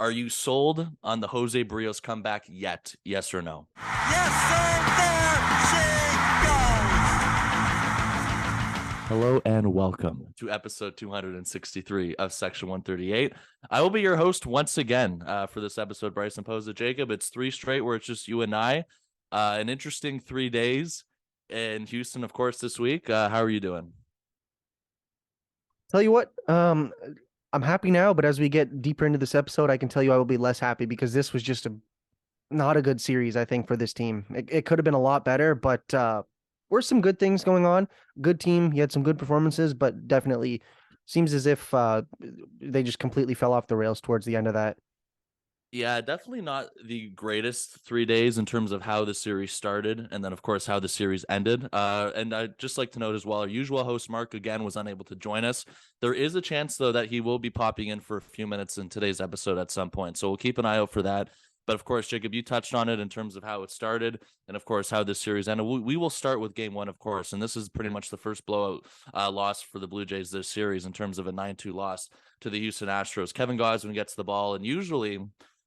Are you sold on the Jose Barrios comeback yet? Yes or no? Yes, sir. There she goes. Hello and welcome to episode 263 of Section 138. I will be your host once again for this episode, Bryson and Jacob. It's three straight where it's just you and I. An interesting 3 days in Houston, of course, this week. How are you doing? Tell you what, I'm happy now, but as we get deeper into this episode, I can tell you I will be less happy because this was just not a good series, I think, for this team. It could have been a lot better, but were some good things going on. Good team. You had some good performances, but definitely seems as if they just completely fell off the rails towards the end of that. Yeah, definitely not the greatest 3 days in terms of how the series started and then, of course, how the series ended. And I'd just like to note as well, our usual host, Mark, again, was unable to join us. There is a chance, though, that he will be popping in for a few minutes in today's episode at some point. So we'll keep an eye out for that. But, of course, Jacob, you touched on it in terms of how it started and, of course, how this series ended. We will start with game one, of course. And this is pretty much the first blowout loss for the Blue Jays this series in terms of a 9-2 loss to the Houston Astros. Kevin Gausman gets the ball, and usually,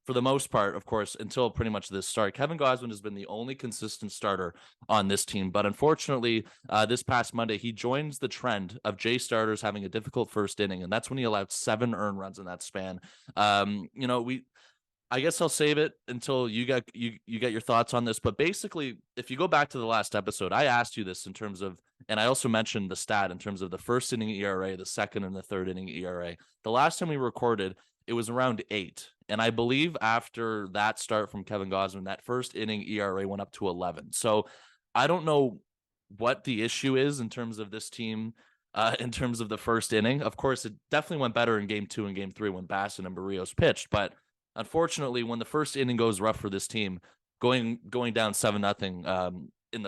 for the most part, of course, until pretty much this start, Kevin Gausman has been the only consistent starter on this team. But unfortunately, this past Monday, he joins the trend of Jay starters having a difficult first inning, and that's when he allowed 7 earned runs in that span. I guess I'll save it until you get your thoughts on this. But basically, if you go back to the last episode, I asked you this in terms of, and I also mentioned the stat in terms of the first inning ERA, the second and the third inning ERA. The last time we recorded, it was around 8. And I believe after that start from Kevin Gausman, that first inning ERA went up to 11. So I don't know what the issue is in terms of this team, in terms of the first inning. Of course, it definitely went better in game 2 and game 3 when Basson and Barrios pitched. But unfortunately, when the first inning goes rough for this team, going down 7-0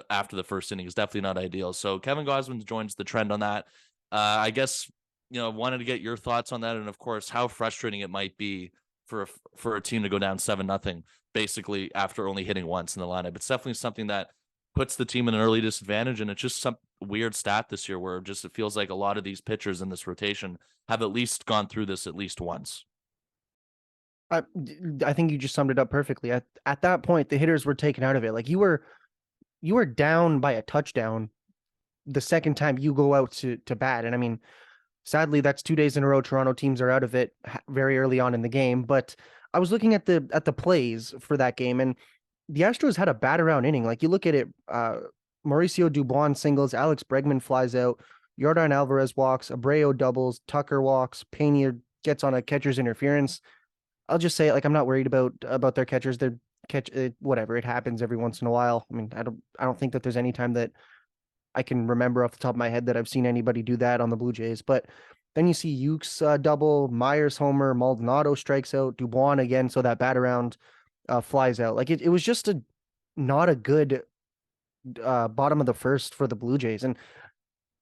after the first inning is definitely not ideal. So Kevin Gausman joins the trend on that. I guess, wanted to get your thoughts on that, and of course, how frustrating it might be for a team to go down 7-0 basically after only hitting once in the lineup. It's definitely something that puts the team in an early disadvantage, and it's just some weird stat this year where it feels like a lot of these pitchers in this rotation have at least gone through this at least once. I think you just summed it up perfectly. At that point, the hitters were taken out of it. Like you were down by a touchdown the second time you go out to bat, and I mean, sadly, that's 2 days in a row Toronto teams are out of it very early on in the game. But I was looking at the plays for that game, and the Astros had a bat around inning. Like you look at it, Mauricio Dubon singles, Alex Bregman flies out, Yordan Alvarez walks, Abreu doubles, Tucker walks, Pena gets on a catcher's interference. I'll just say it, like I'm not worried about their catchers. Their catch, whatever, it happens every once in a while. I mean, I don't think that there's any time that I can remember off the top of my head that I've seen anybody do that on the Blue Jays. But then you see Ukes double, Myers homer, Maldonado strikes out, Dubois again, so that bat around flies out. Like it was just not a good bottom of the first for the Blue Jays. And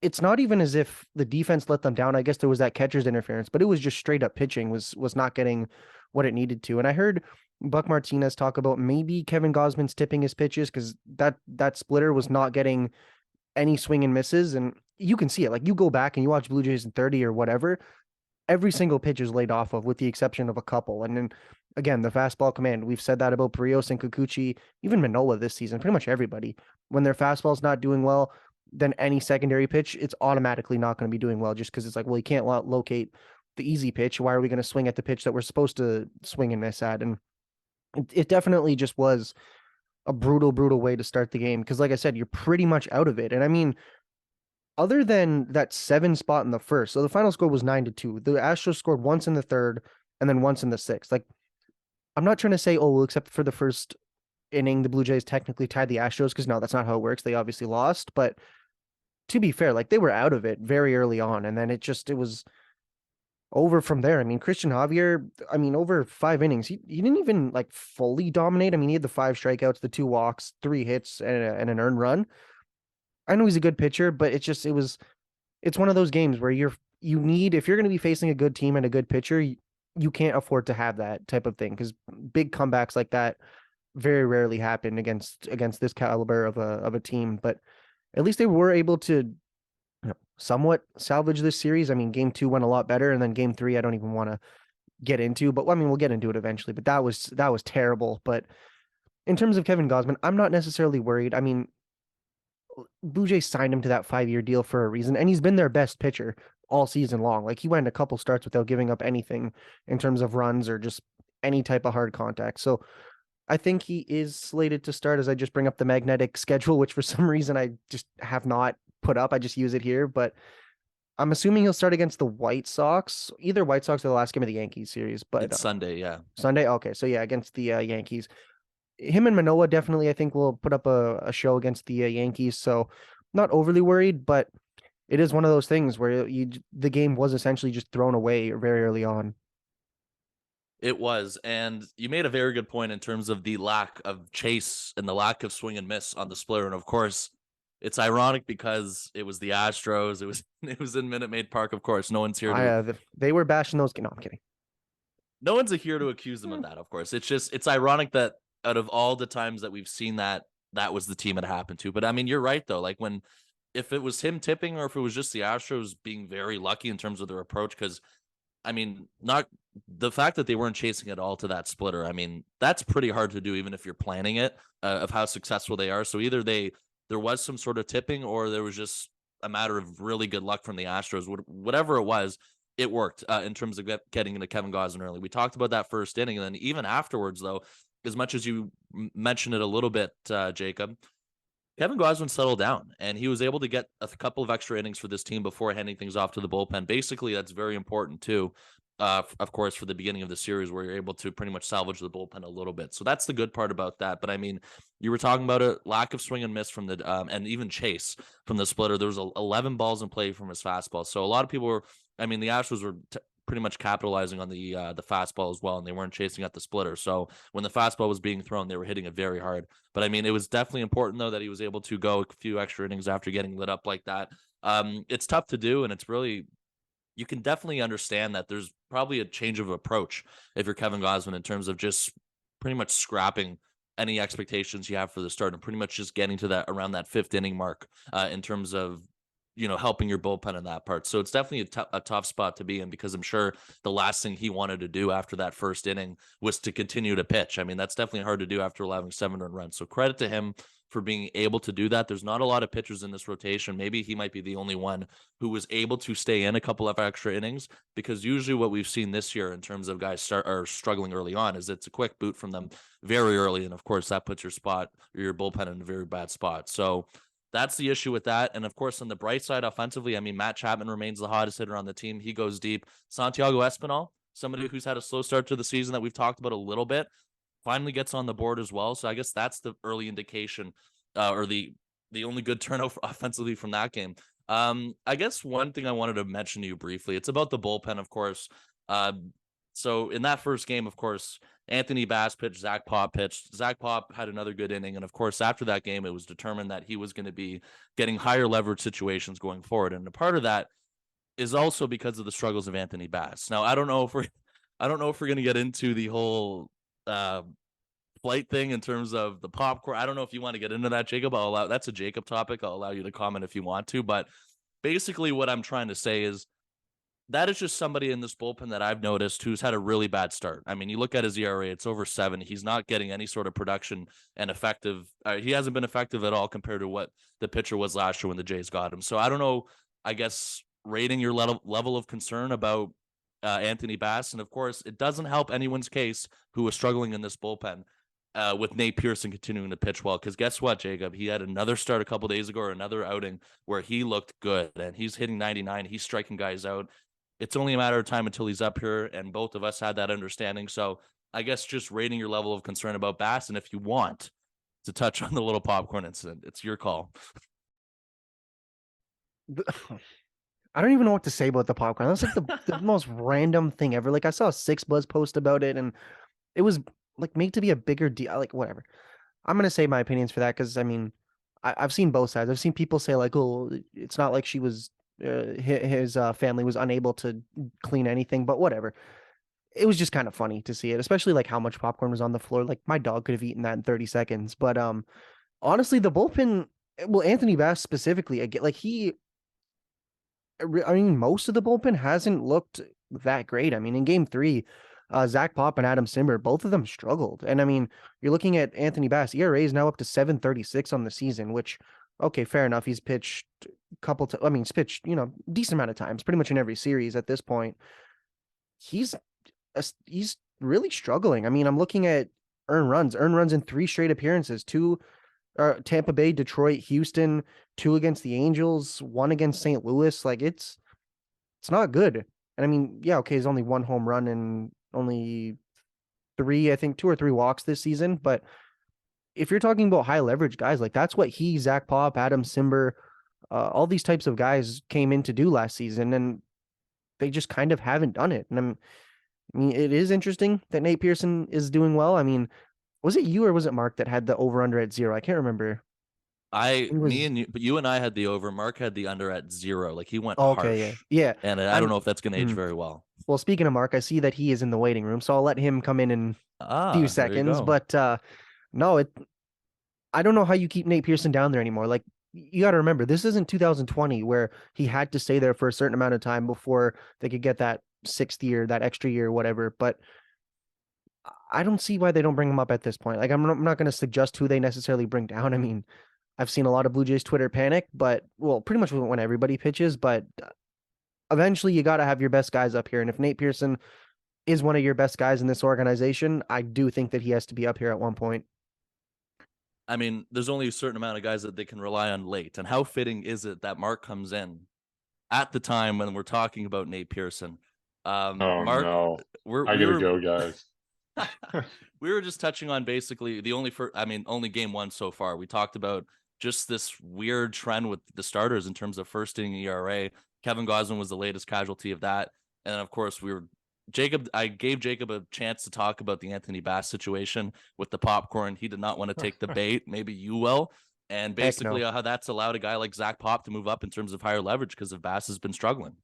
it's not even as if the defense let them down. I guess there was that catcher's interference, but it was just straight up pitching was not getting what it needed to. And I heard Buck Martinez talk about maybe Kevin Gausman's tipping his pitches because that splitter was not getting any swing and misses. And you can see it. Like you go back and you watch Blue Jays in 30 or whatever, every single pitch is laid off of with the exception of a couple. And then again, the fastball command, we've said that about Barrios and Kikuchi, even Manoah this season, pretty much everybody. When their fastball's not doing well, then any secondary pitch, it's automatically not going to be doing well just because it's like, well, you can't locate the easy pitch. Why are we going to swing at the pitch that we're supposed to swing and miss at? And it definitely just was a brutal way to start the game. Because like I said, you're pretty much out of it. And I mean, other than that 7 spot in the first, so the final score was 9-2. The Astros scored once in the third and then once in the sixth. Like, I'm not trying to say, oh, well, except for the first inning, the Blue Jays technically tied the Astros, because no, that's not how it works. They obviously lost. But to be fair, like they were out of it very early on. And then it was over from there. I mean, Christian Javier, over 5 innings, he didn't even like fully dominate. I mean, he had the 5 strikeouts, the 2 walks, 3 hits, and an earned run. I know he's a good pitcher, but it's one of those games where if you're going to be facing a good team and a good pitcher, you can't afford to have that type of thing, because big comebacks like that very rarely happen against this caliber of a team. But at least they were able to somewhat salvage this series. I mean, game 2 went a lot better, and then game 3, I don't even want to get into, but I mean, we'll get into it eventually. But that was terrible. But in terms of Kevin Gausman, I'm not necessarily worried. I mean, Blue Jays signed him to that 5-year deal for a reason, and he's been their best pitcher all season long. Like he went a couple starts without giving up anything in terms of runs or just any type of hard contact. So I think he is slated to start as I just bring up the magnetic schedule, which for some reason I just have not put up. I just use it here, but I'm assuming he'll start against the White Sox, either White Sox or the last game of the Yankees series. But It's Sunday, yeah. Sunday, okay, so yeah, against the Yankees. Him and Manoah definitely, I think, will put up a show against the Yankees. So not overly worried, but it is one of those things where the game was essentially just thrown away very early on. It was, and you made a very good point in terms of the lack of chase and the lack of swing and miss on the splitter. And of course, it's ironic because it was the Astros. It was in Minute Maid Park. Of course, no one's here to. They were bashing those. No, I'm kidding. No one's here to accuse them of that. Of course, it's ironic that out of all the times that we've seen that was the team it happened to. But I mean, you're right though. Like if it was him tipping or if it was just the Astros being very lucky in terms of their approach, because I mean, not the fact that they weren't chasing it all to that splitter. I mean, that's pretty hard to do, even if you're planning it, of how successful they are. So either there was some sort of tipping, or there was just a matter of really good luck from the Astros. Whatever it was, it worked in terms of getting into Kevin Gausman early. We talked about that first inning, and then even afterwards, though, as much as you mentioned it a little bit, Jacob, Kevin Gausman settled down, and he was able to get a couple of extra innings for this team before handing things off to the bullpen. Basically, that's very important too, of course, for the beginning of the series where you're able to pretty much salvage the bullpen a little bit. So that's the good part about that. But I mean, you were talking about a lack of swing and miss from the and even chase from the splitter. There was 11 balls in play from his fastball. So a lot of people were, I mean, the Astros were pretty much capitalizing on the fastball as well, and they weren't chasing at the splitter. So when the fastball was being thrown, they were hitting it very hard. But I mean, it was definitely important though that he was able to go a few extra innings after getting lit up like that. It's tough to do, and it's really, you can definitely understand that there's probably a change of approach if you're Kevin Gausman in terms of just pretty much scrapping any expectations you have for the start and pretty much just getting to that around that 5th inning mark in terms of helping your bullpen in that part. So it's definitely a tough spot to be in, because I'm sure the last thing he wanted to do after that first inning was to continue to pitch. I mean, that's definitely hard to do after allowing 7 earned runs. So credit to him for being able to do that. There's not a lot of pitchers in this rotation. Maybe he might be the only one who was able to stay in a couple of extra innings, because usually what we've seen this year in terms of guys are struggling early on is it's a quick boot from them very early. And of course that puts your bullpen in a very bad spot. So that's the issue with that. And of course, on the bright side, offensively, I mean, Matt Chapman remains the hottest hitter on the team. He goes deep. Santiago Espinal, somebody who's had a slow start to the season that we've talked about a little bit, finally gets on the board as well. So I guess that's the early indication, or the only good turnover offensively from that game. I guess one thing I wanted to mention to you briefly, it's about the bullpen, of course. So in that first game, of course, Anthony Bass pitched, Zach Pop pitched. Zach Pop had another good inning. And of course, after that game, it was determined that he was going to be getting higher leverage situations going forward. And a part of that is also because of the struggles of Anthony Bass. Now, I don't know if we're going to get into the whole flight thing in terms of the popcorn. I don't know if you want to get into that, Jacob. That's a Jacob topic. I'll allow you to comment if you want to. But basically what I'm trying to say is, that is just somebody in this bullpen that I've noticed who's had a really bad start. I mean, you look at his ERA, it's over 7. He's not getting any sort of production and effective. He hasn't been effective at all compared to what the pitcher was last year when the Jays got him. So I don't know, I guess, rating your level of concern about Anthony Bass. And of course, it doesn't help anyone's case who is struggling in this bullpen with Nate Pearson continuing to pitch well. Because guess what, Jacob? He had another start a couple days ago, or another outing where he looked good, and he's hitting 99. He's striking guys out. It's only a matter of time until he's up here, and both of us had that understanding. So I guess just rating your level of concern about Bass, and if you want to touch on the little popcorn incident, it's your call. I don't even know what to say about the popcorn. That's like the most random thing ever. Like I saw a Six Buzz post about it, and it was like made to be a bigger deal. Like whatever. I'm gonna say my opinions for that, because I mean, I've seen both sides. I've seen people say like, "Oh, it's not like she was." His family was unable to clean anything, but whatever. It was just kind of funny to see it, especially like how much popcorn was on the floor. Like my dog could have eaten that in 30 seconds. But honestly, the bullpen, well, Anthony Bass specifically, again, like I mean, most of the bullpen hasn't looked that great. I mean, in game 3, Zach Pop and Adam Simber, both of them struggled. And I mean, you're looking at Anthony Bass, ERA is now up to 7.36 on the season, which, okay, fair enough. He's pitched a couple I mean, he's pitched, decent amount of times, pretty much in every series at this point. He's he's really struggling. I mean, I'm looking at earned runs in 3 straight appearances, 2 Tampa Bay, Detroit, Houston, 2 against the Angels, 1 against St. Louis. Like it's not good. And I mean, yeah, okay, he's only 1 home run and only 3, I think 2 or 3 walks this season. But if you're talking about high leverage guys, like that's what Zach Pop, Adam Simber, all these types of guys came in to do last season, and they just kind of haven't done it. And I mean, it is interesting that Nate Pearson is doing well. I mean, was it you or was it Mark that had the over under at 0? I can't remember. Me and you, but you and I had the over. Mark had the under at 0. Like he went Oh, okay, yeah, harsh, yeah. and I don't know if that's going to age very well. Well, speaking of Mark, I see that he is in the waiting room, so I'll let him come in a few There you seconds. go. But no, I don't know how you keep Nate Pearson down there anymore. Like you got to remember, this isn't 2020 where he had to stay there for a certain amount of time before they could get that 6th year, that extra year, whatever. But I don't see why they don't bring him up at this point. Like I'm not going to suggest who they necessarily bring down. I mean, I've seen a lot of Blue Jays Twitter panic, but well, pretty much when everybody pitches, but eventually you got to have your best guys up here. And if Nate Pearson is one of your best guys in this organization, I do think that he has to be up here at one point. I mean, there's only a certain amount of guys that they can rely on late. And how fitting is it that Mark comes in at the time when we're talking about Nate Pearson? Mark, no. we gotta go, guys. We were just touching on basically the only game 1 so far. We talked about just this weird trend with the starters in terms of first inning ERA. Kevin Gausman was the latest casualty of that. And of course, I gave Jacob a chance to talk about the Anthony Bass situation with the popcorn. He did not want to take the bait. Maybe you will. And basically how that's allowed a guy like Zach Pop to move up in terms of higher leverage because of Bass has been struggling.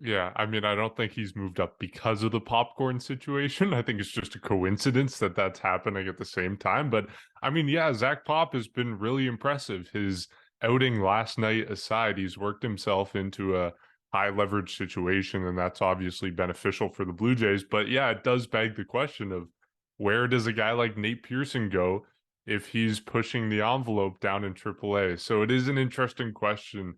Yeah, I mean, I don't think he's moved up because of the popcorn situation. I think it's just a coincidence that that's happening at the same time. But I mean, yeah, Zach Pop has been really impressive. His outing last night aside, he's worked himself into a high leverage situation, and that's obviously beneficial for the Blue Jays. But yeah, it does beg the question of where does a guy like Nate Pearson go if he's pushing the envelope down in AAA? So it is an interesting question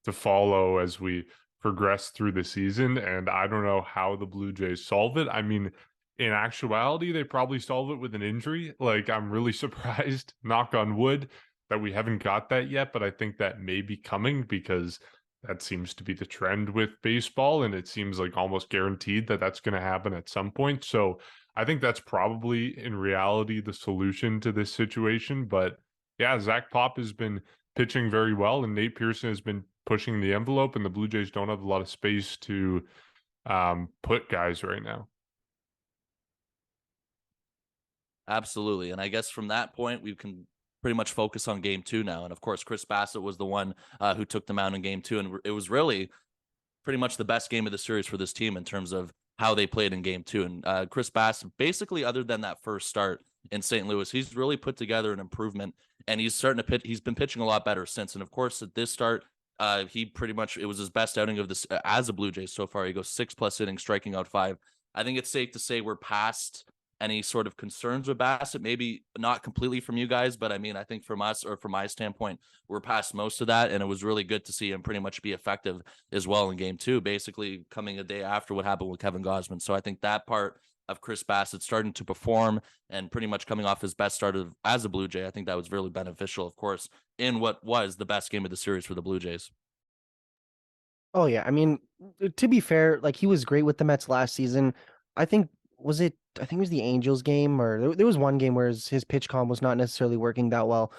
to follow as we progress through the season, and I don't know how the Blue Jays solve it. I mean, in actuality, they probably solve it with an injury. Like, I'm really surprised, knock on wood, that we haven't got that yet, but I think that may be coming because that seems to be the trend with baseball, and it seems like almost guaranteed that that's going to happen at some point. So I think that's probably, in reality, the solution to this situation. But yeah, Zach Pop has been pitching very well, and Nate Pearson has been pushing the envelope, and the Blue Jays don't have a lot of space to put guys right now. Absolutely. And I guess from that point, we can pretty much focus on game 2 now. And of course, Chris Bassett was the one who took the mound in game 2. And it was really pretty much the best game of the series for this team in terms of how they played in game 2. And Chris Bassett, basically, other than that first start in St. Louis, he's really put together an improvement, and he's starting to pitch. He's been pitching a lot better since. And of course, at this start, it was his best outing of this as a Blue Jay so far. He goes 6+ innings, striking out 5. I think it's safe to say we're past any sort of concerns with Bassett. Maybe not completely from you guys, but I mean, I think from us, or from my standpoint, we're past most of that. And it was really good to see him pretty much be effective as well in game 2, basically coming a day after what happened with Kevin Gausman. So I think that part of Chris Bassett starting to perform and pretty much coming off his best start as a Blue Jay, I think that was really beneficial, of course, in what was the best game of the series for the Blue Jays. Oh yeah, I mean, to be fair, like he was great with the Mets last season. I think it was the Angels game, or there was one game where his pitch comm was not necessarily working that well.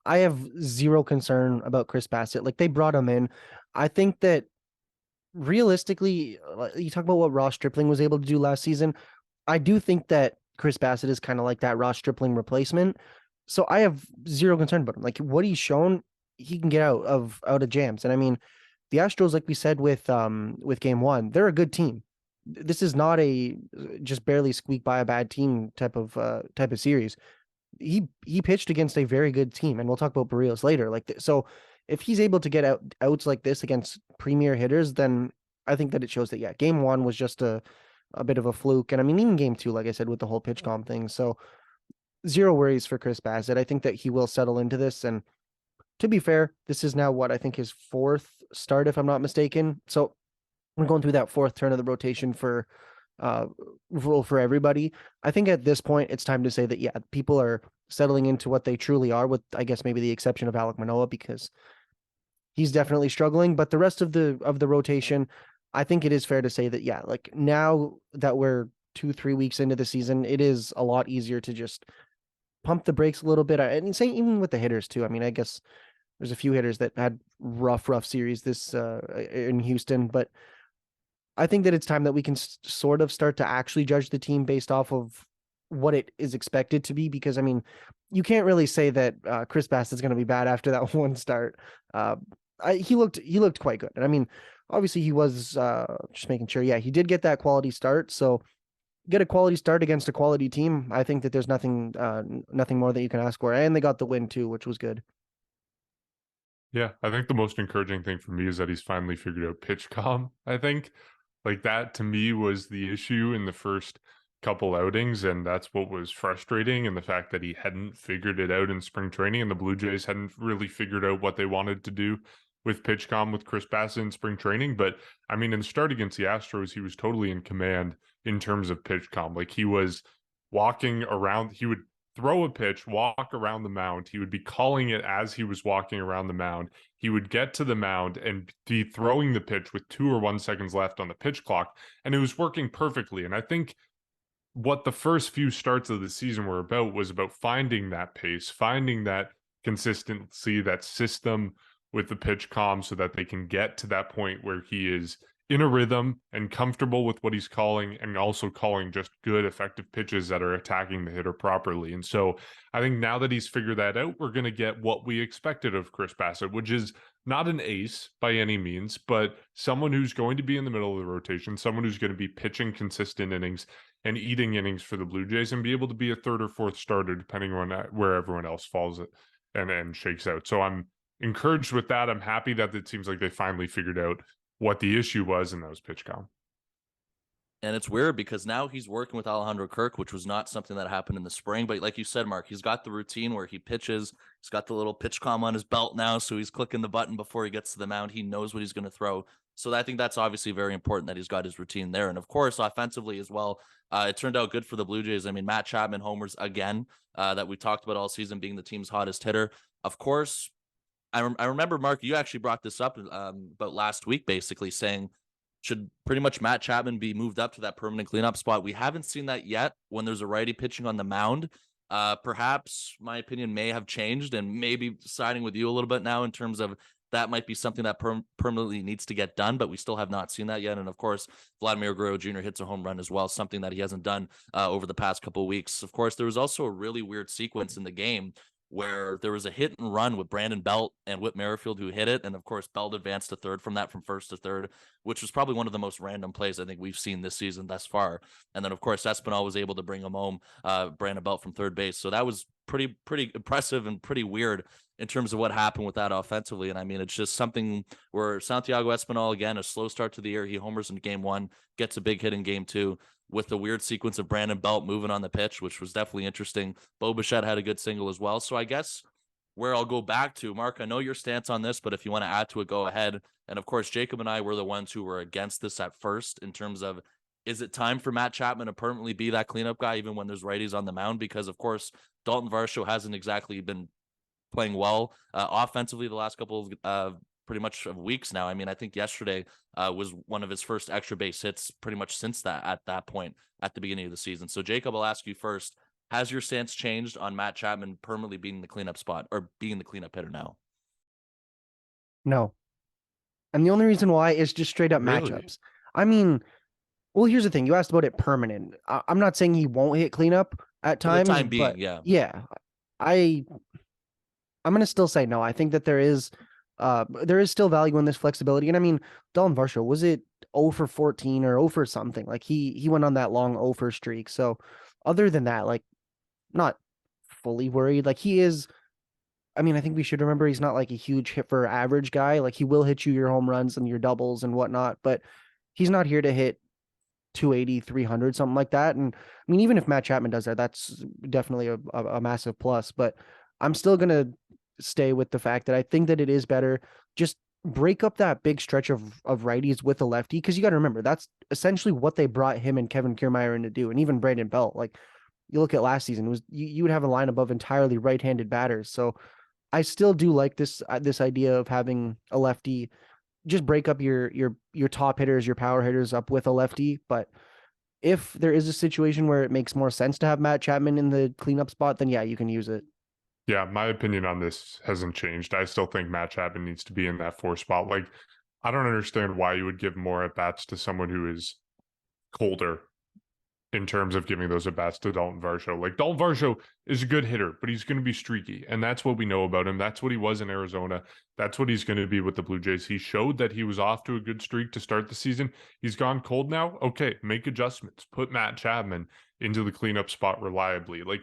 I have zero concern about Chris Bassett. Like they brought him in. I think that realistically, you talk about what Ross Stripling was able to do last season. I do think that Chris Bassett is kind of like that Ross Stripling replacement. So I have zero concern about him. Like what he's shown, he can get out of jams. And I mean, the Astros, like we said with game 1, they're a good team. This is not a just barely squeak by a bad team type of series. He pitched against a very good team, and we'll talk about Barrios later. So if he's able to get outs like this against premier hitters, then I think that it shows that game 1 was just a a bit of a fluke. And I mean, even game 2, like I said, with the whole pitch calm thing. So zero worries for Chris Bassett. I think that he will settle into this. And to be fair, this is now what I think his 4th start, if I'm not mistaken. So we're going through that 4th turn of the rotation for everybody. I think at this point it's time to say that yeah, people are settling into what they truly are, with I guess maybe the exception of Alek Manoah, because he's definitely struggling. But the rest of the rotation, I think it is fair to say that yeah, like now that we're 2-3 weeks into the season, it is a lot easier to just pump the brakes a little bit. And say even with the hitters too. I mean, I guess there's a few hitters that had rough series this in Houston, but I think that it's time that we can sort of start to actually judge the team based off of what it is expected to be. Because I mean, you can't really say that Chris Bassett's going to be bad after that one start. He looked quite good, and I mean, obviously he was just making sure. Yeah, he did get that quality start. So get a quality start against a quality team. I think that there's nothing more that you can ask for, and they got the win too, which was good. Yeah, I think the most encouraging thing for me is that he's finally figured out pitch calm. I think like that to me was the issue in the first couple outings, and that's what was frustrating. And the fact that he hadn't figured it out in spring training, and the Blue Jays hadn't really figured out what they wanted to do with pitch calm with Chris Bassett in spring training. But I mean, in the start against the Astros, he was totally in command in terms of pitch calm. Like he was walking around, he would throw a pitch, walk around the mound. He would be calling it as he was walking around the mound. He would get to the mound and be throwing the pitch with 2 or 1 seconds left on the pitch clock. And it was working perfectly. And I think what the first few starts of the season were about was about finding that pace, finding that consistency, that system with the pitch calm, so that they can get to that point where he is in a rhythm and comfortable with what he's calling, and also calling just good, effective pitches that are attacking the hitter properly. And so I think now that he's figured that out, we're going to get what we expected of Chris Bassett, which is not an ace by any means, but someone who's going to be in the middle of the rotation, someone who's going to be pitching consistent innings and eating innings for the Blue Jays, and be able to be a 3rd or 4th starter, depending on where everyone else falls and shakes out. So I'm encouraged with that. I'm happy that it seems like they finally figured out what the issue was, and that was pitch calm. And it's weird because now he's working with Alejandro Kirk, which was not something that happened in the spring. But like you said, Mark, he's got the routine where he pitches. He's got the little pitch calm on his belt now, so he's clicking the button before he gets to the mound. He knows what he's going to throw. So I think that's obviously very important that he's got his routine there. And of course, offensively as well, it turned out good for the Blue Jays. I mean, Matt Chapman homers again, that we talked about all season, being the team's hottest hitter. Of course, I remember, Mark, you actually brought this up about last week, basically saying, should pretty much Matt Chapman be moved up to that permanent cleanup spot? We haven't seen that yet when there's a righty pitching on the mound. Perhaps my opinion may have changed, and maybe siding with you a little bit now in terms of that might be something that permanently needs to get done, but we still have not seen that yet. And of course, Vladimir Guerrero Jr. hits a home run as well, something that he hasn't done over the past couple of weeks. Of course, there was also a really weird sequence in the game where there was a hit and run with Brandon Belt and Whit Merrifield, who hit it. And of course, Belt advanced to third from that, from first to third, which was probably one of the most random plays I think we've seen this season thus far. And then of course, Espinal was able to bring him home, Brandon Belt from third base. So that was pretty impressive and pretty weird in terms of what happened with that offensively. And I mean, it's just something where Santiago Espinal, again, a slow start to the year. He homers in game 1, gets a big hit in game 2, with the weird sequence of Brandon Belt moving on the pitch, which was definitely interesting. Bo Bichette had a good single as well. So I guess where I'll go back to, Mark, I know your stance on this, but if you want to add to it, go ahead. And of course, Jacob and I were the ones who were against this at first, in terms of, is it time for Matt Chapman to permanently be that cleanup guy, even when there's righties on the mound? Because of course, Daulton Varsho hasn't exactly been playing well offensively the last couple of pretty much of weeks now. I mean, I think yesterday was one of his first extra base hits pretty much since that, at that point at the beginning of the season. So Jacob, I'll ask you first, has your stance changed on Matt Chapman permanently being the cleanup spot, or being the cleanup hitter now? No. And the only reason why is just straight up Really? matchups. I mean, well, here's the thing. You asked about it permanent. I'm not saying he won't hit cleanup at For the times, time being, but yeah. yeah, I'm going to still say no. I think that there is still value in this flexibility. And I mean, Daulton Varsho, was it 0 for 14 or 0 for something? Like he went on that long 0 for streak. So other than that, like, not fully worried. Like he is, I mean, I think we should remember he's not like a huge hit for average guy. Like he will hit you your home runs and your doubles and whatnot, but he's not here to hit 280, 300, something like that. And I mean, even if Matt Chapman does that, that's definitely a massive plus. But I'm still going to stay with the fact that I think that it is better. Just break up that big stretch of righties with a lefty, because you got to remember that's essentially what they brought him and Kevin Kiermaier in to do, and even Brandon Belt. Like you look at last season, it was you would have a lineup of entirely right-handed batters. So I still do like this idea of having a lefty. Just break up your top hitters, your power hitters up with a lefty. But if there is a situation where it makes more sense to have Matt Chapman in the cleanup spot, then yeah, you can use it. Yeah, my opinion on this hasn't changed. I still think Matt Chapman needs to be in that 4 spot. Like, I don't understand why you would give more at bats to someone who is colder in terms of giving those at bats to Daulton Varsho. Like, Daulton Varsho is a good hitter, but he's going to be streaky, and that's what we know about him. That's what he was in Arizona. That's what he's going to be with the Blue Jays. He showed that he was off to a good streak to start the season. He's gone cold now. Okay, make adjustments. Put Matt Chapman into the cleanup spot reliably. Like,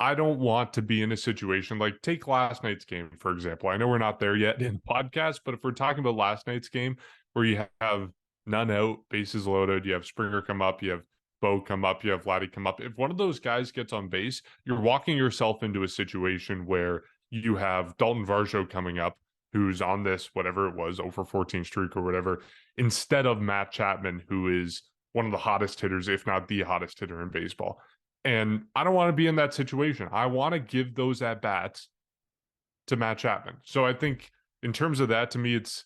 I don't want to be in a situation like, take last night's game, for example. I know we're not there yet in the podcast, but if we're talking about last night's game where you have none out, bases loaded, you have Springer come up, you have Bo come up, you have Vladdy come up. If one of those guys gets on base, you're walking yourself into a situation where you have Daulton Varsho coming up, who's on this, whatever it was, over 14 streak or whatever, instead of Matt Chapman, who is one of the hottest hitters, if not the hottest hitter in baseball. And I don't want to be in that situation. I want to give those at bats to Matt Chapman. So I think in terms of that, to me, it's,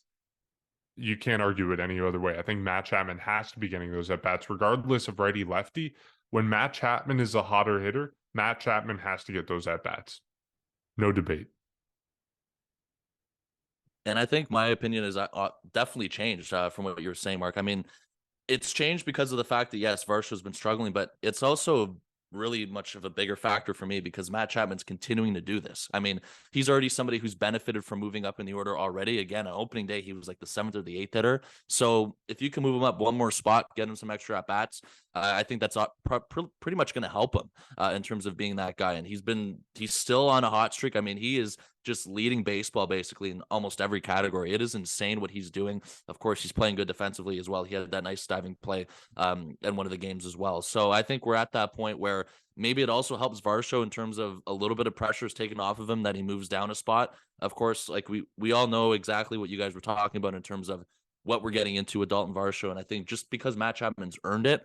you can't argue it any other way. I think Matt Chapman has to be getting those at bats, regardless of righty lefty. When Matt Chapman is a hotter hitter, Matt Chapman has to get those at bats. No debate. And I think my opinion is definitely changed from what you were saying, Mark. I mean, it's changed because of the fact that, yes, Varsho's been struggling, but it's also really much of a bigger factor for me because Matt Chapman's continuing to do this. I mean, he's already somebody who's benefited from moving up in the order already. Again, on opening day, he was like the 7th or the 8th hitter. So if you can move him up one more spot, get him some extra at bats, I think that's pretty much going to help him in terms of being that guy. And he's still on a hot streak. I mean, he is just leading baseball basically in almost every category. It is insane what he's doing. Of course, he's playing good defensively as well. He had that nice diving play in one of the games as well. So I think we're at that point where maybe it also helps Varsho in terms of a little bit of pressure is taken off of him that he moves down a spot. Of course, like we all know exactly what you guys were talking about in terms of what we're getting into with Daulton Varsho. And I think just because Matt Chapman's earned it,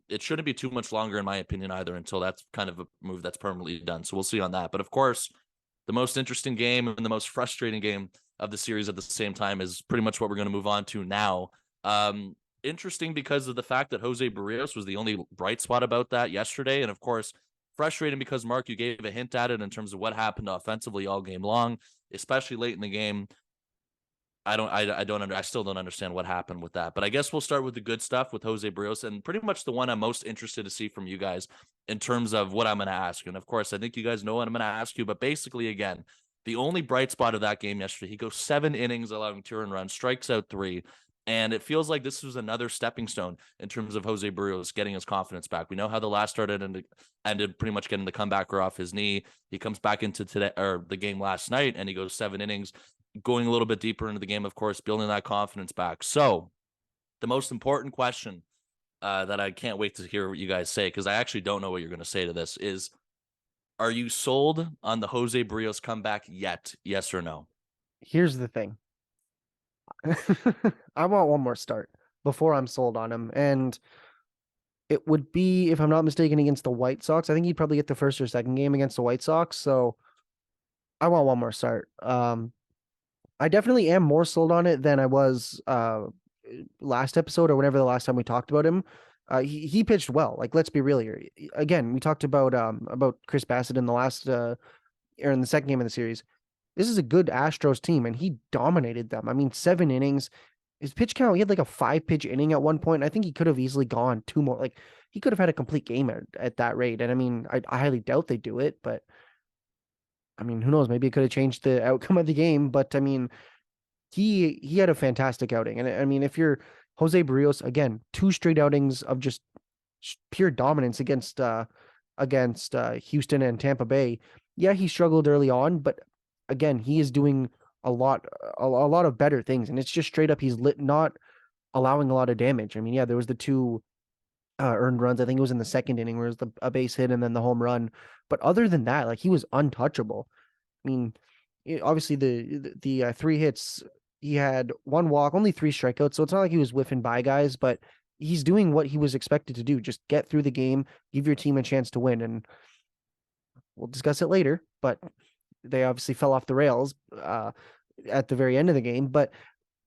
it shouldn't be too much longer, in my opinion, either, until that's kind of a move that's permanently done. So we'll see on that. But of course, the most interesting game and the most frustrating game of the series at the same time is pretty much what we're going to move on to now. Interesting because of the fact that Jose Barrios was the only bright spot about that yesterday. And of course, frustrating because, Mark, you gave a hint at it in terms of what happened offensively all game long, especially late in the game. I still don't understand what happened with that, but I guess we'll start with the good stuff with Jose Barrios, and pretty much the one I'm most interested to see from you guys in terms of what I'm going to ask you. And of course, I think you guys know what I'm going to ask you, but basically, again, the only bright spot of that game yesterday, he goes 7 innings, allowing 2 earned runs, strikes out 3. And it feels like this was another stepping stone in terms of Jose Barrios getting his confidence back. We know how the last start ended pretty much getting the comebacker off his knee. He comes back into the game last night, and he goes 7 innings, going a little bit deeper into the game, of course, building that confidence back. So the most important question that I can't wait to hear what you guys say, because I actually don't know what you're going to say to this, is, are you sold on the Jose Barrios comeback yet? Yes or no? Here's the thing. I want one more start before I'm sold on him. And it would be, if I'm not mistaken, against the White Sox. I think he'd probably get the first or second game against the White Sox. So I want one more start. I definitely am more sold on it than I was last episode or whenever the last time we talked about him. He pitched well. Like, let's be real here. Again, we talked about Chris Bassett in the last or in the second game of the series. This is a good Astros team, and he dominated them. I mean, 7 innings. His pitch count, he had like a 5-pitch inning at one point. And I think he could have easily gone 2 more. Like, he could have had a complete game at that rate. And I mean, I highly doubt they do it, but I mean, who knows? Maybe it could have changed the outcome of the game. But I mean, he had a fantastic outing. And I mean, if you're Jose Barrios, again, 2 straight outings of just pure dominance against Houston and Tampa Bay. Yeah, he struggled early on, but again, he is doing a lot of better things, and it's just straight up he's not allowing a lot of damage. I mean, yeah, there was the two earned runs. I think it was in the second inning where it was a base hit and then the home run. But other than that, like he was untouchable. I mean, obviously the 3 hits, he had 1 walk, only 3 strikeouts. So it's not like he was whiffing by guys, but he's doing what he was expected to do. Just get through the game, give your team a chance to win. And we'll discuss it later, but they obviously fell off the rails at the very end of the game. But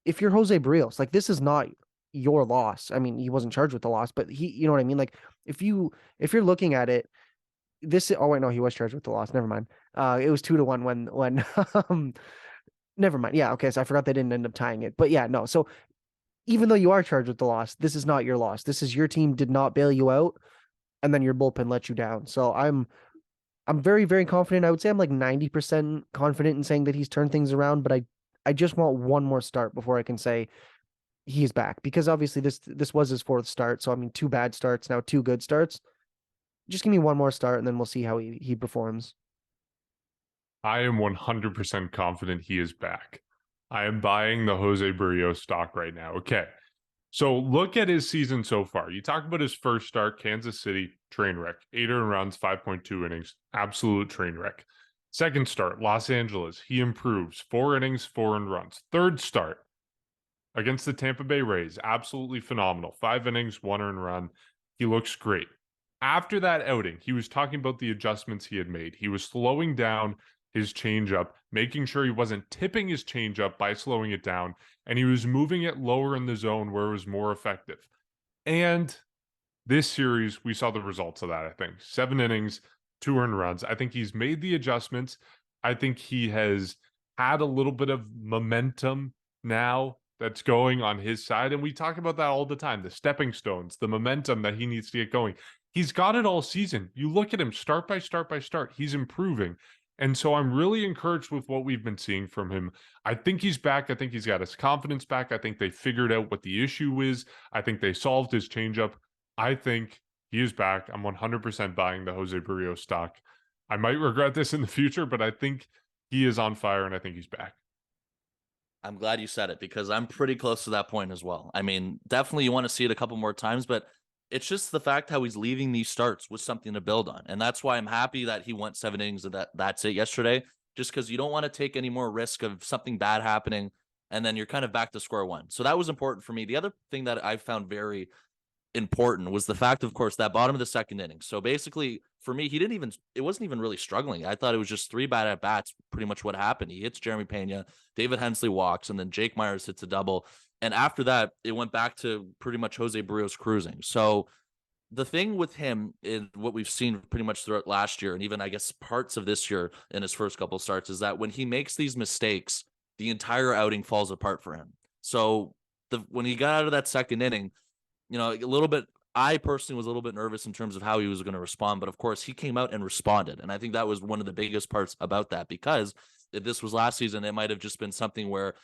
if you're Jose Barrios, like this is not your loss. I mean, he wasn't charged with the loss, but you know what I mean? Like if you're looking at it, oh wait, no, he was charged with the loss. Never mind. It was 2-1 when never mind. Yeah, okay. So I forgot they didn't end up tying it. But yeah, no. So even though you are charged with the loss, this is not your loss. This is your team did not bail you out, and then your bullpen let you down. So I'm very, very confident. I would say I'm like 90% confident in saying that he's turned things around, but I just want one more start before I can say he's back, because obviously this was his 4th start. So I mean, 2 bad starts, now 2 good starts. Just give me one more start and then we'll see how he performs. I am 100% confident he is back. I am buying the Jose Barrios stock right now. Okay. So look at his season so far. You talk about his first start, Kansas City, train wreck. 8 earned runs, 5.2 innings, absolute train wreck. Second start, Los Angeles, he improves. 4 innings, 4 earned runs. Third start, against the Tampa Bay Rays, absolutely phenomenal. 5 innings, 1 earned run. He looks great. After that outing, he was talking about the adjustments he had made. He was slowing down his changeup, making sure he wasn't tipping his changeup by slowing it down, and he was moving it lower in the zone where it was more effective. And this series, we saw the results of that, I think. 7 innings, 2 earned runs. I think he's made the adjustments. I think he has had a little bit of momentum now that's going on his side. And we talk about that all the time, the stepping stones, the momentum that he needs to get going. He's got it all season. You look at him start by start by start, he's improving. And so I'm really encouraged with what we've been seeing from him. I think he's back. I think he's got his confidence back. I think they figured out what the issue is. I think they solved his changeup. I think he is back. I'm 100% buying the Jose Barrios stock. I might regret this in the future, but I think he is on fire and I think he's back. I'm glad you said it because I'm pretty close to that point as well. I mean, definitely you want to see it a couple more times, but it's just the fact how he's leaving these starts with something to build on. And that's why I'm happy that he went 7 innings and that's it yesterday, just because you don't want to take any more risk of something bad happening. And then you're kind of back to square one. So that was important for me. The other thing that I found very important was the fact, of course, that bottom of the second inning. So basically, for me, it wasn't even really struggling. I thought it was just 3 bad at bats, pretty much what happened. He hits Jeremy Pena, David Hensley walks, and then Jake Myers hits a double. And after that, it went back to pretty much Jose Barrios cruising. So the thing with him in what we've seen pretty much throughout last year, and even I guess parts of this year in his first couple of starts, is that when he makes these mistakes, the entire outing falls apart for him. So when he got out of that second inning, a little bit, I personally was a little bit nervous in terms of how he was going to respond, but of course he came out and responded. And I think that was one of the biggest parts about that, because if this was last season, it might have just been something where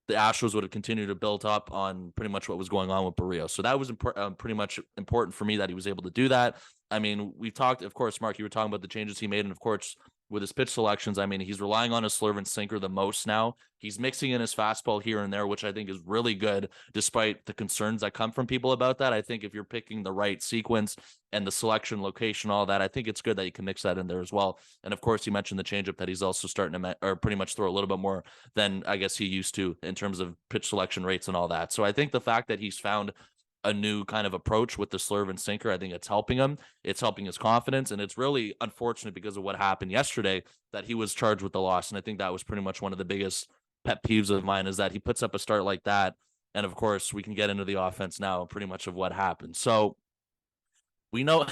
the Astros would have continued to build up on pretty much what was going on with Barrios. So that was pretty much important for me that he was able to do that. I mean, we've talked, of course, Mark, you were talking about the changes he made. And of course, with his pitch selections, I mean, he's relying on his slurve and sinker the most now. He's mixing in his fastball here and there, which I think is really good, despite the concerns that come from people about that. I think if you're picking the right sequence and the selection, location, all that, I think it's good that you can mix that in there as well. And of course, you mentioned the changeup that he's also starting to or pretty much throw a little bit more than I guess he used to in terms of pitch selection rates and all that. So I think the fact that he's found a new kind of approach with the slurve and sinker, I think it's helping him. It's helping his confidence. And it's really unfortunate because of what happened yesterday that he was charged with the loss. And I think that was pretty much one of the biggest pet peeves of mine, is that he puts up a start like that. And of course, we can get into the offense now, pretty much of what happened. So we know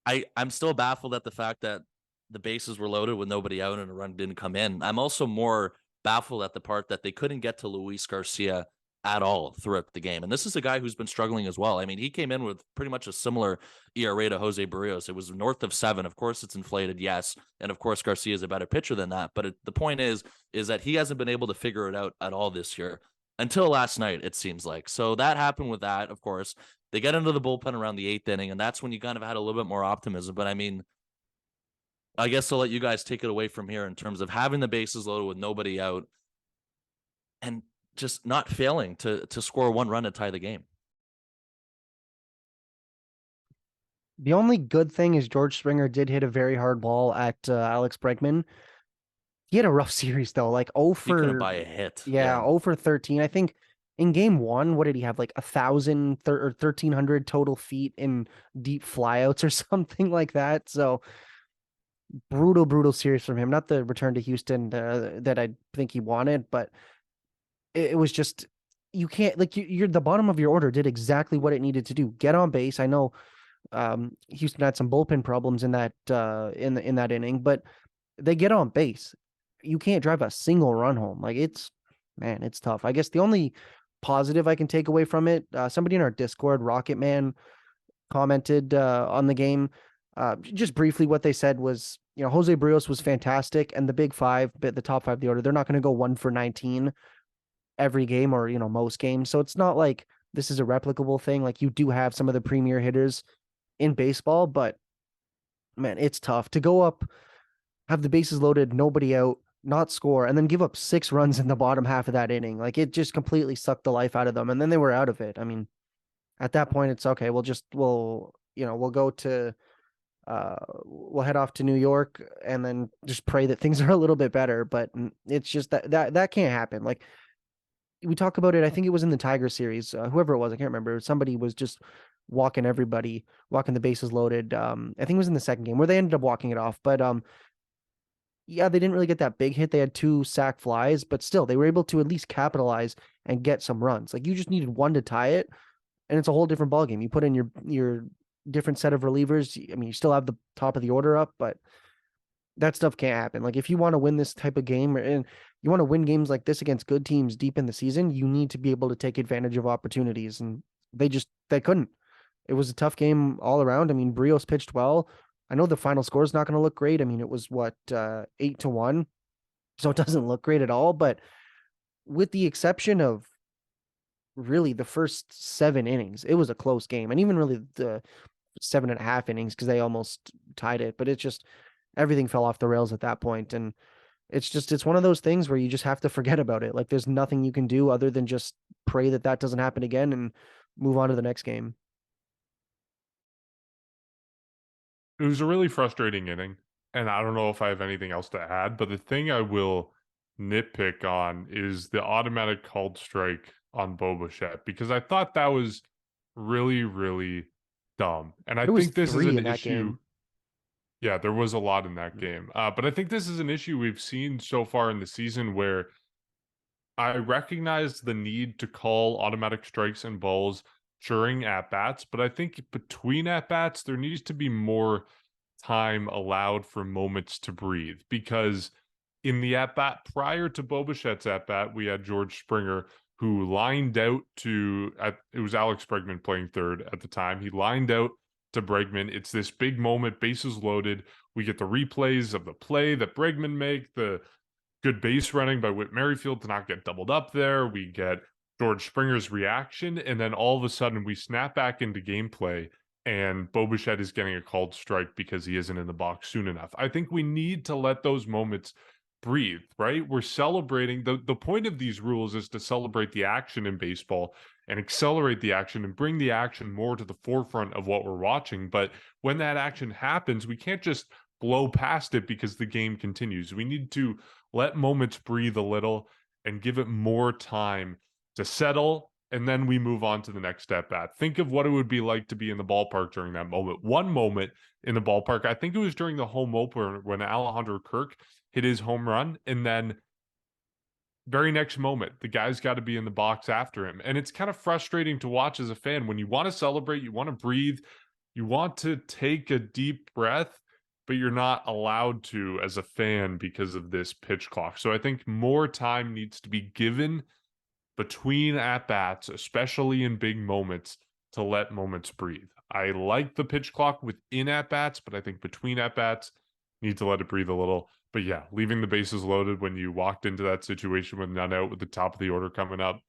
I'm still baffled at the fact that the bases were loaded with nobody out and a run didn't come in. I'm also more baffled at the part that they couldn't get to Luis Garcia at all throughout the game. And this is a guy who's been struggling as well. I mean, he came in with pretty much a similar ERA to Jose Barrios. It was north of 7. Of course, it's inflated, yes. And of course, Garcia is a better pitcher than that. But the point is that he hasn't been able to figure it out at all this year until last night, it seems like. So that happened with that, of course. They get into the bullpen around the 8th inning, and that's when you kind of had a little bit more optimism. But I mean, I guess I'll let you guys take it away from here in terms of having the bases loaded with nobody out and just not failing to score 1 run to tie the game. The only good thing is George Springer did hit a very hard ball at Alex Bregman. He had a rough series though, like He couldn't buy a hit. yeah, 0 for 13. I think in game one, what did he have? Like 1,000 or 1,300 total feet in deep flyouts or something like that. So brutal series from him. Not the return to Houston that I think he wanted, but it was just you can't like you're the bottom of your order did exactly what it needed to do. Get on base. I know Houston had some bullpen problems in that in that inning, but they get on base. You can't drive a single run home. Like it's tough. I guess the only positive I can take away from it, somebody in our Discord, Rocket Man, commented on the game. Just briefly, what they said was, Jose Brios was fantastic, and the big five, the top five of the order, they're not going to go 1 for 19 every game or most games. So it's not like this is a replicable thing. Like you do have some of the premier hitters in baseball, but man, it's tough to go up, have the bases loaded, nobody out, not score, and then give up 6 runs in the bottom half of that inning. Like it just completely sucked the life out of them, and then they were out of it. I mean, at that point, it's okay. We'll go to we'll head off to New York and then just pray that things are a little bit better. But it's just that can't happen. Like we talk about it. I think it was in the Tiger series. Whoever it was, I can't remember. Somebody was just walking the bases loaded. I think it was in the second game where they ended up walking it off. But yeah, they didn't really get that big hit. They had 2 sack flies, but still, they were able to at least capitalize and get some runs. Like you just needed one to tie it, and it's a whole different ballgame. You put in your different set of relievers. I mean, you still have the top of the order up, but that stuff can't happen. Like if you want to win this type of game and you want to win games like this against good teams deep in the season, you need to be able to take advantage of opportunities. And they couldn't. It was a tough game all around. I mean, Brios pitched well. I know the final score is not going to look great. I mean, it was 8-1. So it doesn't look great at all, but with the exception of really the first 7 innings, it was a close game. And even really the 7.5 innings, because they almost tied it, but it's just everything fell off the rails at that point. And it's one of those things where you just have to forget about it. Like there's nothing you can do other than just pray that doesn't happen again and move on to the next game. It was a really frustrating inning, and I don't know if I have anything else to add, but the thing I will nitpick on is the automatic called strike on Bo Bichette, because I thought that was really, really dumb. And I think this is an issue. Yeah, there was a lot in that game. But I think this is an issue we've seen so far in the season where I recognize the need to call automatic strikes and balls during at-bats, but I think between at-bats, there needs to be more time allowed for moments to breathe, because in the at-bat prior to Bo Bichette's at-bat, we had George Springer, who lined out it was Alex Bregman playing third at the time. He lined out to Bregman. It's this big moment, bases loaded. We get the replays of the play that Bregman make, the good base running by Whit Merrifield to not get doubled up there. We get George Springer's reaction, and then all of a sudden we snap back into gameplay and Bo Bichette is getting a called strike because he isn't in the box soon enough. I think we need to let those moments breathe, right? We're celebrating. The point of these rules is to celebrate the action in baseball and accelerate the action and bring the action more to the forefront of what we're watching. But when that action happens, we can't just blow past it because the game continues. We need to let moments breathe a little and give it more time to settle, and then we move on to the next step at. Think of what it would be like to be in the ballpark during that moment. One moment in the ballpark, I think it was during the home opener when Alejandro Kirk hit his home run, and then very next moment, the guy's got to be in the box after him. And it's kind of frustrating to watch as a fan. When you want to celebrate, you want to breathe, you want to take a deep breath, but you're not allowed to as a fan because of this pitch clock. So I think more time needs to be given between at-bats, especially in big moments, to let moments breathe. I like the pitch clock within at-bats, but I think between at-bats, need to let it breathe a little. But yeah, leaving the bases loaded when you walked into that situation with none out with the top of the order coming up,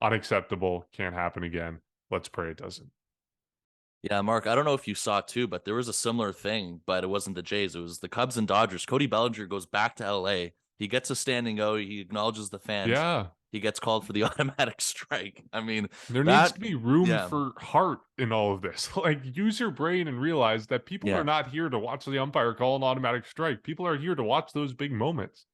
unacceptable, can't happen again. Let's pray it doesn't. Yeah, Mark, I don't know if you saw it too, but there was a similar thing, but it wasn't the Jays. It was the Cubs and Dodgers. Cody Bellinger goes back to LA. He gets a standing O. He acknowledges the fans. Yeah. he gets called for the automatic strike. I mean, There needs that, to be room yeah, for heart in all of this. Like, use your brain and realize that people yeah. are not here to watch the umpire call an automatic strike. People are here to watch those big moments.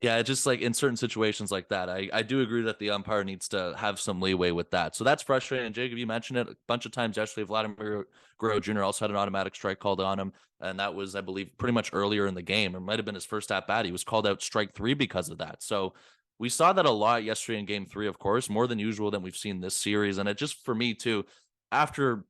Yeah, just like in certain situations like that, I do agree that the umpire needs to have some leeway with that. So that's frustrating. And Jacob, you mentioned it a bunch of times yesterday. Vladimir Guerrero Jr. also had an automatic strike called on him. And that was, I believe, pretty much earlier in the game. It might have been his first at bat. He was called out strike 3 because of that. So we saw that a lot yesterday in game 3, of course, more than usual than we've seen this series. And it just, for me, too, after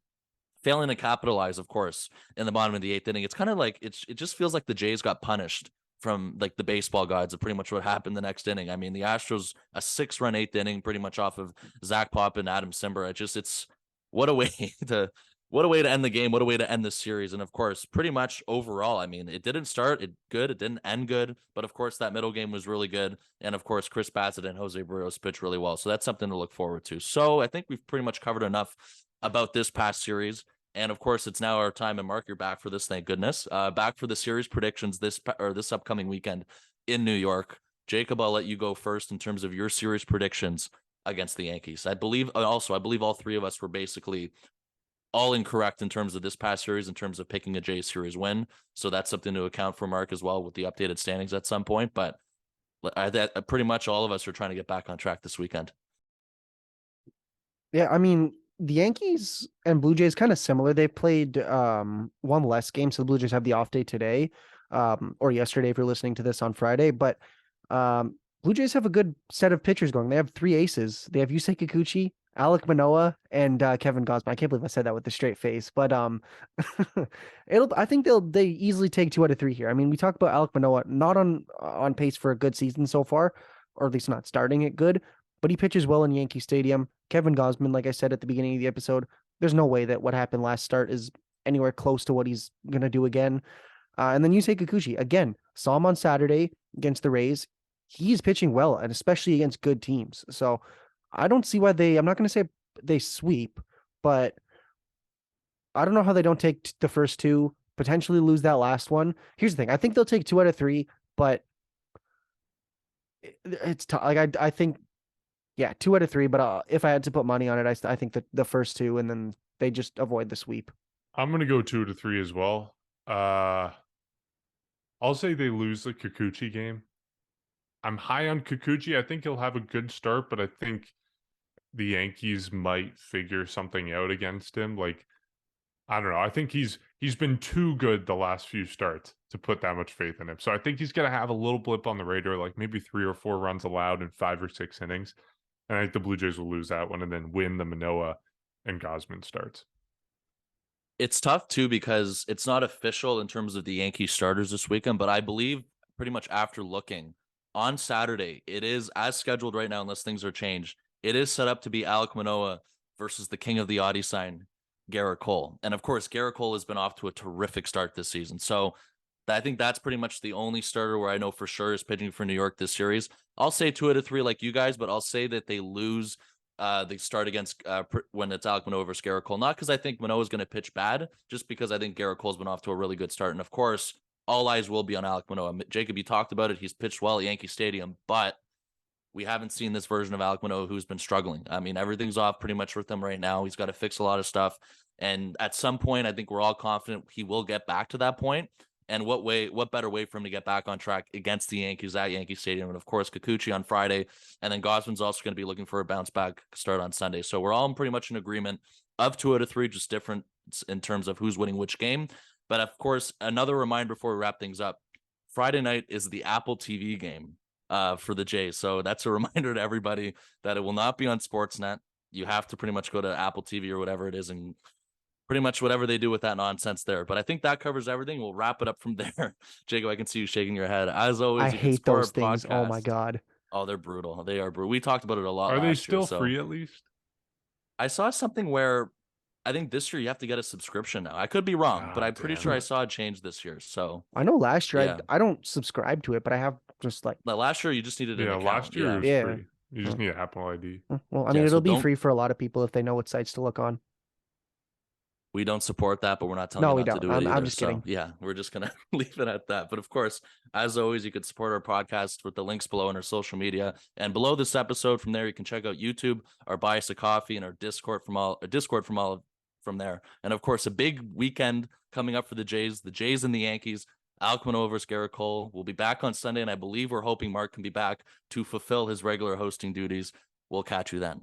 failing to capitalize, of course, in the bottom of the 8th inning, it's kind of like it just feels like the Jays got punished from like the baseball gods of pretty much what happened the next inning. I mean, the Astros, a 6-run 8th inning, pretty much off of Zach Pop and Adam Simber. It's what a way to end the game, what a way to end this series. And of course, pretty much overall, I mean, it didn't start it good, it didn't end good, but of course that middle game was really good. And of course, Chris Bassett and Jose Barrios pitched really well. So that's something to look forward to. So I think we've pretty much covered enough about this past series. And of course, it's now our time. And Mark, you're back for this. Thank goodness. Back for the series predictions this upcoming weekend in New York. Jacob, I'll let you go first in terms of your series predictions against the Yankees. I believe all 3 of us were basically all incorrect in terms of this past series, in terms of picking a J series win. So that's something to account for, Mark, as well, with the updated standings at some point. But pretty much all of us are trying to get back on track this weekend. Yeah, I mean, the Yankees and Blue Jays kind of similar. They played one less game, so the Blue Jays have the off day today, or yesterday if you're listening to this on Friday. But Blue Jays have a good set of pitchers going. They have 3 aces. They have Yusei Kikuchi, Alek Manoah, and Kevin Gausman. I can't believe I said that with a straight face, but I think they easily take 2 out of 3 here. I mean, we talk about Alek Manoah not on pace for a good season so far, or at least not starting it good, but he pitches well in Yankee Stadium. Kevin Gausman, like I said at the beginning of the episode, there's no way that what happened last start is anywhere close to what he's going to do again. And then Yusei Kikuchi, again, saw him on Saturday against the Rays. He's pitching well, and especially against good teams. So I don't see why I'm not going to say they sweep, but I don't know how they don't take the first 2, potentially lose that last one. Here's the thing. I think they'll take 2 out of 3, but it's like, I think, yeah, 2 out of 3. But if I had to put money on it, I think that the first 2, and then they just avoid the sweep. I'm going to go 2 to 3 as well. I'll say they lose the Kikuchi game. I'm high on Kikuchi. I think he'll have a good start, but I think the Yankees might figure something out against him. Like, I don't know. I think he's been too good the last few starts to put that much faith in him. So I think he's going to have a little blip on the radar, like maybe 3 or 4 runs allowed in 5 or 6 innings. And I think the Blue Jays will lose that one and then win the Manoah and Gausman starts. It's tough, too, because it's not official in terms of the Yankee starters this weekend, but I believe pretty much after looking on Saturday, it is as scheduled right now, unless things are changed. It is set up to be Alek Manoah versus the king of the Audi sign, Garrett Cole. And of course, Garrett Cole has been off to a terrific start this season. So I think that's pretty much the only starter where I know for sure is pitching for New York this series. I'll say 2 out of 3 like you guys, but I'll say that they lose. They start against when it's Alek Manoah versus Garrett Cole. Not because I think Manoah is going to pitch bad, just because I think Garrett Cole's been off to a really good start. And of course, all eyes will be on Alek Manoah. Jacob, you talked about it. He's pitched well at Yankee Stadium, but we haven't seen this version of Alek Manoah who's been struggling. I mean, everything's off pretty much with him right now. He's got to fix a lot of stuff. And at some point, I think we're all confident he will get back to that point. And what better way for him to get back on track against the Yankees at Yankee Stadium? And of course, Kikuchi on Friday. And then Gausman's also going to be looking for a bounce back start on Sunday. So we're all pretty much in agreement of 2 out of 3, just different in terms of who's winning which game. But of course, another reminder before we wrap things up, Friday night is the Apple TV game for the Jays. So that's a reminder to everybody that it will not be on Sportsnet. You have to pretty much go to Apple TV or whatever it is and pretty much whatever they do with that nonsense there. But I think that covers everything. We'll wrap it up from there. Jacob, I can see you shaking your head. As always, I hate those things. Oh my God. Oh, they're brutal. They are brutal. We talked about it a lot. Are they last still year, so. free at least? I saw something where I think this year you have to get a subscription now. I could be wrong, but I'm pretty sure I saw a change this year. So I know last year yeah. I don't subscribe to it, but I have just like last year you just needed an account. Last year it was Yeah. free. You just need Apple ID. well, I mean, Yeah, so it'll be don't- free for a lot of people if they know what sites to look on. We don't support that, but we're not telling No, you we not to don't. do it either. I'm just So, kidding. yeah, we're just going to leave it at that. But of course, as always, you can support our podcast with the links below in our social media. And below this episode, from there, you can check out YouTube, our Buy Us a Coffee, and our Discord from there. And of course, a big weekend coming up for the Jays and the Yankees. Alek Manoah versus Garrett Cole. We'll be back on Sunday, and I believe we're hoping Mark can be back to fulfill his regular hosting duties. We'll catch you then.